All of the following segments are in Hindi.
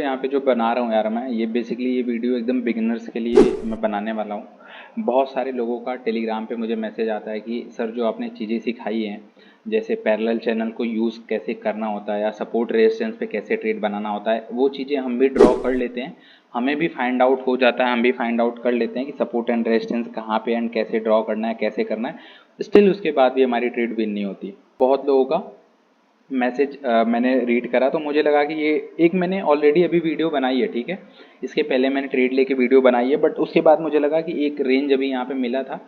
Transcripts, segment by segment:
यहाँ पे जो बना रहा हूँ यार मैं, ये बेसिकली ये वीडियो एकदम बिगिनर्स के लिए मैं बनाने वाला हूँ। बहुत सारे लोगों का टेलीग्राम पे मुझे मैसेज आता है कि सर जो आपने चीज़ें सिखाई हैं, जैसे पैरेलल चैनल को यूज़ कैसे करना होता है या सपोर्ट रेजिस्टेंस पे कैसे ट्रेड बनाना होता है, वो चीज़ें हम भी ड्रॉ कर लेते हैं। हमें भी फाइंड आउट हो जाता है, हम भी फाइंड आउट कर लेते हैं कि सपोर्ट एंड रेजिस्टेंस कहाँ पे एंड कैसे ड्रॉ करना है, कैसे करना है। स्टिल उसके बाद भी हमारी ट्रेड विन नहीं होती। बहुत लोगों का मैसेज मैंने रीड करा तो मुझे लगा कि ये एक मैंने ऑलरेडी अभी वीडियो बनाई है, ठीक है। इसके पहले मैंने ट्रेड लेके वीडियो बनाई है, बट उसके बाद मुझे लगा कि एक रेंज अभी यहाँ पे मिला था,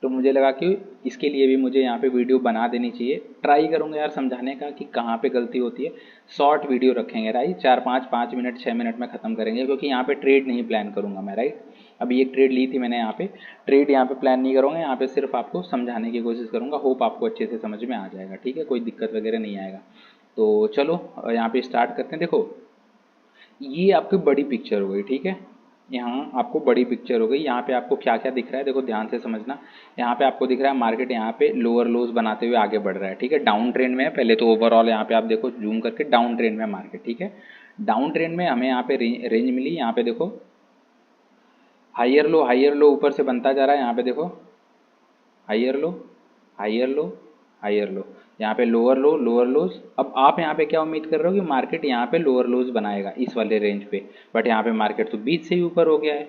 तो मुझे लगा कि इसके लिए भी मुझे यहाँ पे वीडियो बना देनी चाहिए। ट्राई करूँगा यार समझाने का कि कहाँ पे गलती होती है। शॉर्ट वीडियो रखेंगे राइट, 4 5 5 मिनट 6 मिनट में ख़त्म करेंगे, क्योंकि यहाँ पे ट्रेड नहीं प्लान करूँगा मैं, राइट। अभी एक ट्रेड ली थी मैंने, यहाँ पे ट्रेड यहाँ पे प्लान नहीं करूँगा, यहाँ पे सिर्फ आपको समझाने की कोशिश करूँगा। होप आपको अच्छे से समझ में आ जाएगा, ठीक है, कोई दिक्कत वगैरह नहीं आएगा। तो चलो यहाँ पे स्टार्ट करते हैं। देखो, ये आपकी बड़ी पिक्चर हो गई, ठीक है। यहाँ आपको बड़ी पिक्चर हो गई। यहाँ पे आपको क्या क्या दिख रहा है, देखो ध्यान से समझना। यहाँ पे आपको दिख रहा है मार्केट यहाँ पे लोअर लोज बनाते हुए आगे बढ़ रहा है, ठीक है। डाउन ट्रेंड में है पहले तो ओवरऑल, यहाँ पे आप देखो जूम करके, डाउन ट्रेंड में है मार्केट, ठीक है। डाउन ट्रेंड में हमें यहाँ पे रेंज मिली। यहाँ पे देखो हाइयर लो ऊपर से बनता जा रहा है। यहाँ पे देखो हाइयर लो हाइयर लो हाइयर लो, यहाँ पे लोअर लो लोअर लोज। अब आप यहाँ पे क्या उम्मीद कर रहे हो कि मार्केट यहाँ पे लोअर लोज बनाएगा इस वाले रेंज पे, बट यहाँ पे मार्केट तो बीच से ही ऊपर हो गया है।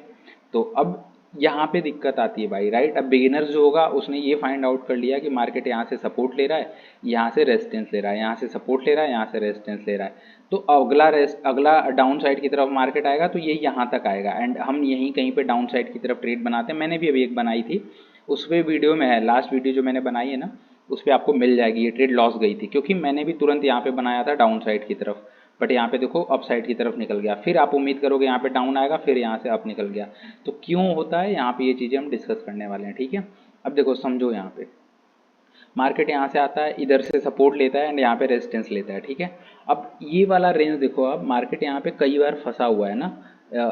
तो अब यहाँ पे दिक्कत आती है भाई, राइट। अब बिगिनर्स जो होगा उसने ये फाइंड आउट कर लिया कि मार्केट यहाँ से सपोर्ट ले रहा है, यहाँ से रेजिस्टेंस ले रहा है, यहाँ से सपोर्ट ले रहा है, यहाँ से रेजिस्टेंस ले रहा है। तो अगला डाउन साइड की तरफ मार्केट आएगा तो ये यहाँ तक आएगा, एंड हम यहीं कहीं पे डाउन साइड की तरफ ट्रेड बनाते हैं। मैंने भी अभी एक बनाई थी, उस पर वीडियो में है, लास्ट वीडियो जो मैंने बनाई है ना, उस पर आपको मिल जाएगी। ये ट्रेड लॉस गई थी क्योंकि मैंने भी तुरंत यहाँ पे बनाया था डाउन साइड की तरफ, बट यहाँ पे देखो अप साइड की तरफ निकल गया। फिर आप उम्मीद करोगे यहाँ पे डाउन आएगा, फिर यहाँ से अप निकल गया। तो क्यों होता है यहाँ पे, ये चीज़ें हम डिस्कस करने वाले हैं, ठीक है। अब देखो समझो, यहाँ पे मार्केट यहाँ से आता है, इधर से सपोर्ट लेता है एंड यहाँ पे रेजिस्टेंस लेता है, ठीक है। अब ये वाला रेंज देखो, अब मार्केट यहाँ पे कई बार फंसा हुआ है ना,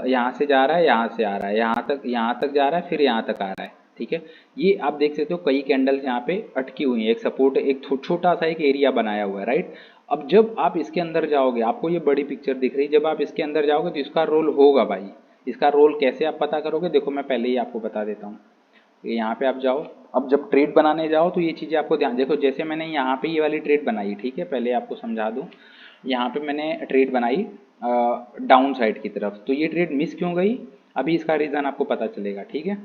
यहाँ से जा रहा है, यहाँ से आ रहा है, यहाँ तक जा रहा है, फिर यहाँ तक आ रहा है, ठीक है। ये आप देख सकते हो कई कैंडल्स यहाँ पे अटकी हुई हैं, एक सपोर्ट, एक छोटा सा एक एरिया बनाया हुआ है, राइट। अब जब आप इसके अंदर जाओगे, आपको ये बड़ी पिक्चर दिख रही है, जब आप इसके अंदर जाओगे तो इसका रोल होगा भाई। इसका रोल कैसे आप पता करोगे, देखो मैं पहले ही आपको बता देता हूँ। यहाँ पे आप जाओ, अब जब ट्रेड बनाने जाओ तो ये चीज़ें आपको ध्यान, देखो जैसे मैंने यहाँ पे ये वाली ट्रेड बनाई, ठीक है, पहले आपको समझा दूँ। यहाँ पे मैंने ट्रेड बनाई डाउन साइड की तरफ, तो ये ट्रेड मिस क्यों गई, अभी इसका रीज़न आपको पता चलेगा, ठीक है।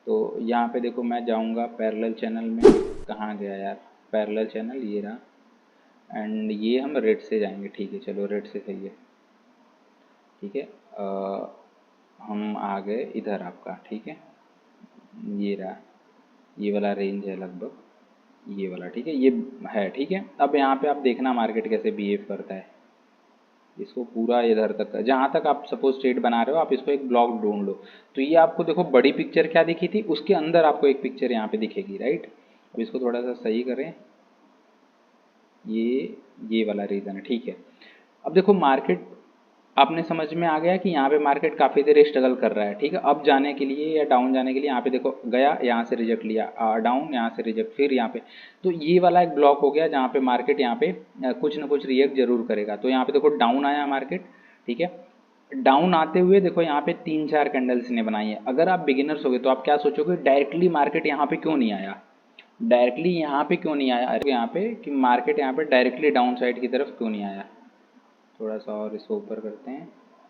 तो यहाँ पे देखो मैं जाऊँगा पैरेलल चैनल में, कहाँ गया यार पैरेलल चैनल, ये रहा। एंड ये हम रेड से जाएंगे, ठीक है, चलो रेड से सही है, ठीक है। हम आ गए इधर आपका, ठीक है, ये रहा, ये वाला रेंज है लगभग, ये वाला, ठीक है, ये है, ठीक है। अब यहाँ पे आप देखना मार्केट कैसे बिहेव करता है। इसको पूरा इधर तक, जहाँ तक आप सपोज ट्रेड बना रहे हो, आप इसको एक ब्लॉक ढूंढ लो। तो ये आपको देखो बड़ी पिक्चर क्या दिखी थी, उसके अंदर आपको एक पिक्चर यहाँ पे दिखेगी, राइट। अब इसको थोड़ा सा सही करें, ये वाला रीज़न है, ठीक है। अब देखो मार्केट, आपने समझ में आ गया कि यहाँ पे मार्केट काफ़ी देर स्ट्रगल कर रहा है, ठीक है। अप जाने के लिए या डाउन जाने के लिए, यहाँ पे देखो गया, यहाँ से रिजेक्ट लिया, डाउन, यहाँ से रिजेक्ट, फिर यहाँ पे, तो ये वाला एक ब्लॉक हो गया जहाँ पे मार्केट यहाँ पे कुछ ना कुछ रिएक्ट जरूर करेगा। तो यहाँ पे देखो डाउन आया मार्केट, ठीक है। डाउन आते हुए देखो यहाँ पे 3 4 कैंडल्स ने बनाई है। अगर आप बिगिनर्स हो गए तो आप क्या सोचोगे, डायरेक्टली मार्केट यहाँ पे क्यों नहीं आया, डायरेक्टली यहाँ पे क्यों नहीं आया, यहाँ पे कि मार्केट यहाँ पे डायरेक्टली डाउन साइड की तरफ क्यों नहीं आया। थोड़ा सा और इसको ऊपर करते हैं,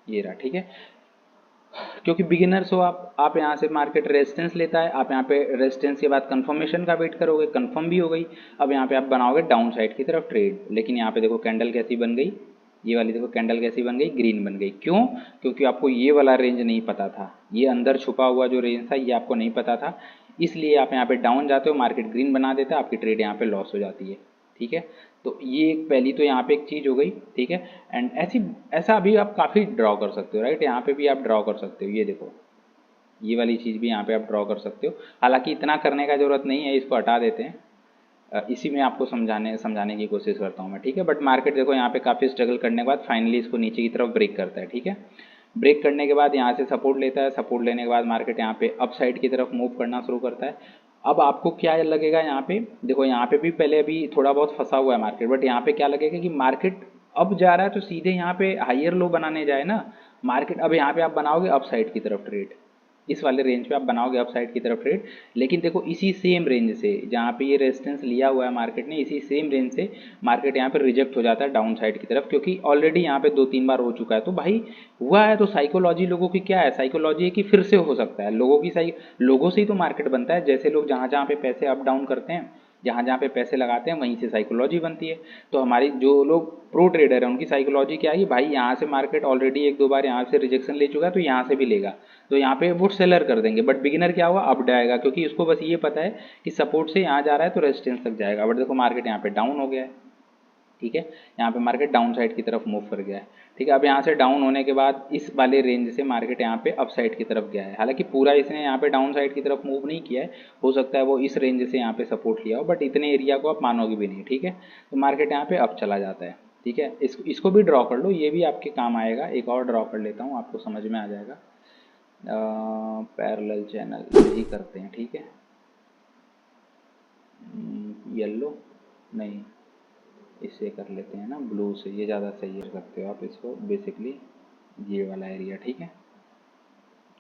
ये रहा, ठीक है। क्योंकि बिगिनर्स हो आप यहाँ से मार्केट रेजिस्टेंस लेता है, आप यहाँ पे रेजिस्टेंस के बाद कंफर्मेशन का वेट करोगे, कंफर्म भी हो गई। अब यहाँ पे आप बनाओगे डाउन साइड की तरफ ट्रेड, लेकिन यहाँ पे देखो कैंडल कैसी बन गई, ये वाली देखो कैंडल कैसी बन गई, ग्रीन बन गई। क्यों, क्योंकि आपको ये वाला रेंज नहीं पता था, ये अंदर छुपा हुआ जो रेंज था ये आपको नहीं पता था, इसलिए आप यहाँ पे डाउन जाते हो, मार्केट ग्रीन बना देता है, आपकी ट्रेड यहाँ पे लॉस हो जाती है, ठीक है। तो ये एक पहली तो यहाँ पे एक चीज़ हो गई, ठीक है। एंड ऐसा अभी आप काफ़ी ड्रॉ कर सकते हो, राइट। यहाँ पे भी आप ड्रॉ कर सकते हो, ये देखो ये वाली चीज़ भी यहाँ पे आप ड्रॉ कर सकते हो। हालांकि इतना करने का ज़रूरत नहीं है, इसको हटा देते हैं। इसी में आपको समझाने की कोशिश करता हूँ मैं, ठीक है। बट मार्केट देखो यहाँ पे काफ़ी स्ट्रगल करने के बाद फाइनली इसको नीचे की तरफ ब्रेक करता है, ठीक है। ब्रेक करने के बाद यहाँ से सपोर्ट लेता है, सपोर्ट लेने के बाद मार्केट यहाँ पे अप साइड की तरफ मूव करना शुरू करता है। अब आपको क्या लगेगा, यहाँ पे देखो यहाँ पे भी पहले अभी थोड़ा बहुत फंसा हुआ है मार्केट, बट यहाँ पे क्या लगेगा कि मार्केट अब जा रहा है तो सीधे यहाँ पे हायर लो बनाने जाए ना मार्केट। अब यहाँ पे आप बनाओगे अप साइड की तरफ ट्रेड, इस वाले रेंज पे आप बनाओगे अप साइड की तरफ ट्रेड। लेकिन देखो इसी सेम रेंज से जहाँ पे ये रेजिस्टेंस लिया हुआ है मार्केट ने, इसी सेम रेंज से मार्केट यहाँ पे रिजेक्ट हो जाता है डाउन साइड की तरफ, क्योंकि ऑलरेडी यहाँ पे 2-3 बार हो चुका है। तो भाई हुआ है तो साइकोलॉजी लोगों की क्या है, साइकोलॉजी है कि फिर से हो सकता है। लोगों से ही तो मार्केट बनता है। जैसे लोग जहाँ जहाँ पे पैसे अप डाउन करते हैं, जहाँ जहाँ पे पैसे लगाते हैं, वहीं से साइकोलॉजी बनती है। तो हमारी जो लोग प्रो ट्रेडर है उनकी साइकोलॉजी क्या है कि भाई यहाँ से मार्केट ऑलरेडी 1-2 बार यहाँ से रिजेक्शन ले चुका है तो यहाँ से भी लेगा, तो यहाँ पे वो सेलर कर देंगे। बट बिगिनर क्या हुआ, अप जाएगा, क्योंकि उसको बस ये पता है कि सपोर्ट से यहाँ जा रहा है तो रेजिस्टेंस तक जाएगा। बट देखो मार्केट यहाँ पे डाउन हो गया है, ठीक है, यहाँ पे मार्केट डाउन साइड की तरफ मूव कर गया है, ठीक है। अब यहाँ से डाउन होने के बाद इस वाले रेंज से मार्केट यहाँ पे अप साइड की तरफ गया है। हालांकि पूरा इसने यहाँ पे डाउन साइड की तरफ मूव नहीं किया है, हो सकता है वो इस रेंज से यहाँ पे सपोर्ट लिया हो, बट इतने एरिया को आप मानोगे भी नहीं, ठीक है। तो मार्केट यहाँ पे अप चला जाता है, ठीक है। इसको भी ड्रॉ कर लो, ये भी आपके काम आएगा। एक और ड्रॉ कर लेता हूँ, आपको समझ में आ जाएगा। पैरेलल चैनल यही करते हैं, ठीक है। येलो नहीं, इससे कर लेते हैं ना, ब्लू से, ये ज़्यादा सही कर सकते हो आप इसको। बेसिकली ये वाला एरिया, ठीक है,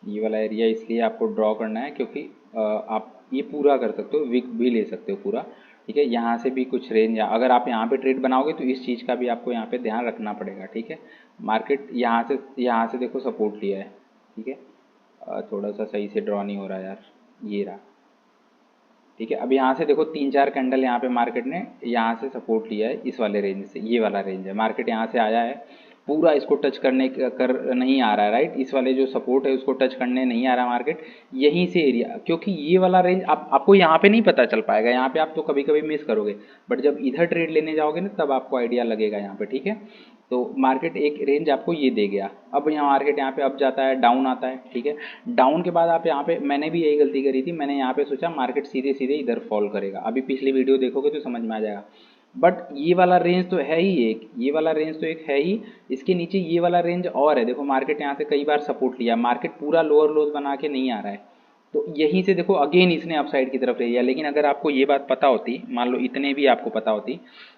ये वाला एरिया इसलिए आपको ड्रॉ करना है क्योंकि आप ये पूरा कर सकते हो, विक भी ले सकते हो पूरा, ठीक है। यहाँ से भी कुछ रेंज, अगर आप यहाँ पे ट्रेड बनाओगे तो इस चीज़ का भी आपको यहाँ पे ध्यान रखना पड़ेगा, ठीक है। मार्केट यहाँ से देखो सपोर्ट लिया है, ठीक है। थोड़ा सा सही से ड्रॉ नहीं हो रहा यार, ये रहा, ठीक है। अब यहाँ से देखो 3-4 कैंडल यहाँ पे मार्केट ने यहाँ से सपोर्ट लिया है इस वाले रेंज से, ये वाला रेंज है। मार्केट यहाँ से आया है, पूरा इसको टच करने कर नहीं आ रहा है, राइट। इस वाले जो सपोर्ट है उसको टच करने नहीं आ रहा मार्केट, यहीं से एरिया, क्योंकि ये वाला रेंज आपको यहाँ पे नहीं पता चल पाएगा। यहाँ पे आप तो कभी कभी मिस करोगे, बट जब इधर ट्रेड लेने जाओगे ना तब आपको आइडिया लगेगा यहाँ पे, ठीक है। तो मार्केट एक रेंज आपको ये दे गया। अब यहाँ मार्केट यहाँ पे अप जाता है, डाउन आता है, ठीक है। डाउन के बाद आप यहाँ पे, मैंने भी यही गलती करी थी, मैंने यहाँ पे सोचा मार्केट सीधे सीधे इधर फॉल करेगा। अभी पिछली वीडियो देखोगे तो समझ में आ जाएगा। बट ये वाला रेंज तो है ही एक, ये वाला रेंज तो एक है ही, इसके नीचे ये वाला रेंज और है। देखो मार्केट यहाँ से कई बार सपोर्ट लिया, मार्केट पूरा लोअर लोज बना के नहीं आ रहा है, तो यहीं से देखो अगेन इसने अपसाइड की तरफ ले लिया। लेकिन अगर आपको ये बात पता होती, मान लो इतने भी आपको पता होती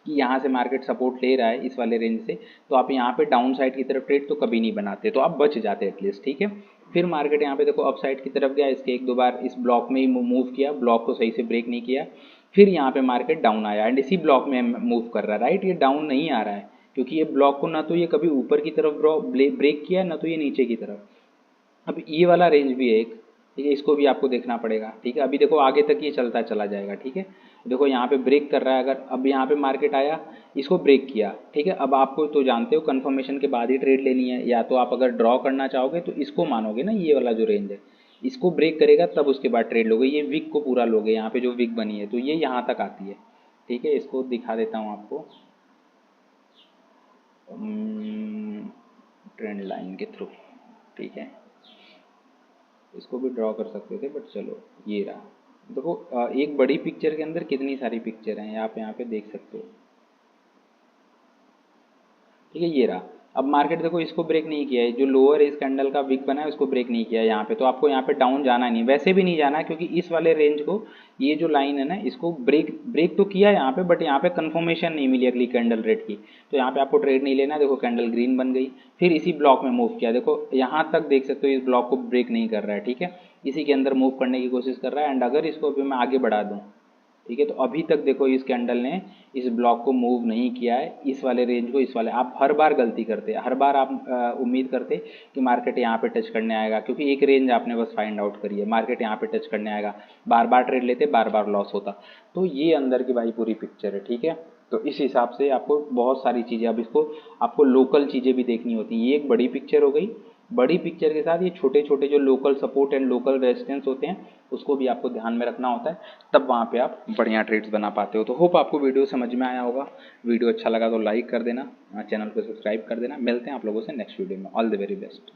कि यहाँ से मार्केट सपोर्ट ले रहा है इस वाले रेंज से, तो आप यहाँ पे डाउन साइड की तरफ ट्रेड तो कभी नहीं बनाते, तो आप बच जाते एटलीस्ट, ठीक है। फिर मार्केट यहाँ पे देखो अप साइड की तरफ गया, इसके 1-2 बार इस ब्लॉक में ही मूव किया, ब्लॉक को सही से ब्रेक नहीं किया। फिर यहाँ पे मार्केट डाउन आया एंड इसी ब्लॉक में मूव कर रहा है, राइट। ये डाउन नहीं आ रहा है क्योंकि ये ब्लॉक को ना तो ये कभी ऊपर की तरफ ब्रेक किया, ना तो ये नीचे की तरफ। अब ये वाला रेंज भी है एक, ठीक है, इसको भी आपको देखना पड़ेगा, ठीक है। अभी देखो आगे तक ये चलता चला जाएगा, ठीक है। देखो यहाँ पे ब्रेक कर रहा है, अगर अब यहाँ पे मार्केट आया, इसको ब्रेक किया, ठीक है। अब आपको तो जानते हो कन्फर्मेशन के बाद ही ट्रेड लेनी है, या तो आप अगर ड्रॉ करना चाहोगे तो इसको मानोगे ना, ये वाला जो रेंज है इसको ब्रेक करेगा तब उसके बाद ट्रेड लोगे। ये विक को पूरा लोगे, यहाँ पे जो विक बनी है तो ये यहाँ तक आती है, ठीक है। इसको दिखा देता हूँ आपको ट्रेंड लाइन के थ्रू, ठीक है। इसको भी ड्रॉ कर सकते थे बट चलो ये रहा। देखो एक बड़ी पिक्चर के अंदर कितनी सारी पिक्चर हैं, आप यहाँ पे देख सकते हो, ठीक है। ये रहा। अब मार्केट देखो इसको ब्रेक नहीं किया है, जो लोअर इस कैंडल का विक बना है उसको ब्रेक नहीं किया है यहाँ पे, तो आपको यहाँ पे डाउन जाना नहीं, वैसे भी नहीं जाना, क्योंकि इस वाले रेंज को, ये जो लाइन है ना, इसको ब्रेक ब्रेक तो किया है यहाँ पे, बट यहाँ पे कंफर्मेशन नहीं मिली अगली कैंडल रेट की, तो यहाँ पे आपको ट्रेड नहीं लेना। देखो कैंडल ग्रीन बन गई, फिर इसी ब्लॉक में मूव किया, देखो यहाँ तक देख सकते हो इस ब्लॉक को ब्रेक नहीं कर रहा है, ठीक है। इसी के अंदर मूव करने की कोशिश कर रहा है। एंड अगर इसको अभी मैं आगे बढ़ा दूँ, ठीक है, तो अभी तक देखो इस कैंडल ने इस ब्लॉक को मूव नहीं किया है, इस वाले रेंज को, इस वाले, आप हर बार गलती करते, हर बार आप उम्मीद करते कि मार्केट यहाँ पे टच करने आएगा, क्योंकि एक रेंज आपने बस फाइंड आउट करी है, मार्केट यहाँ पे टच करने आएगा, बार बार ट्रेड लेते, बार बार लॉस होता। तो ये अंदर की भाई पूरी पिक्चर है, ठीक है। तो इस हिसाब से आपको बहुत सारी चीज़ें, अब इसको आपको लोकल चीज़ें भी देखनी होती हैं। ये एक बड़ी पिक्चर हो गई, बड़ी पिक्चर के साथ ये छोटे छोटे जो local support and local resistance होते हैं उसको भी आपको ध्यान में रखना होता है, तब वहाँ पे आप बढ़िया ट्रेड्स बना पाते हो। तो होप आपको वीडियो समझ में आया होगा। वीडियो अच्छा लगा तो लाइक कर देना, चैनल को सब्सक्राइब कर देना। मिलते हैं आप लोगों से नेक्स्ट वीडियो में। All the very best.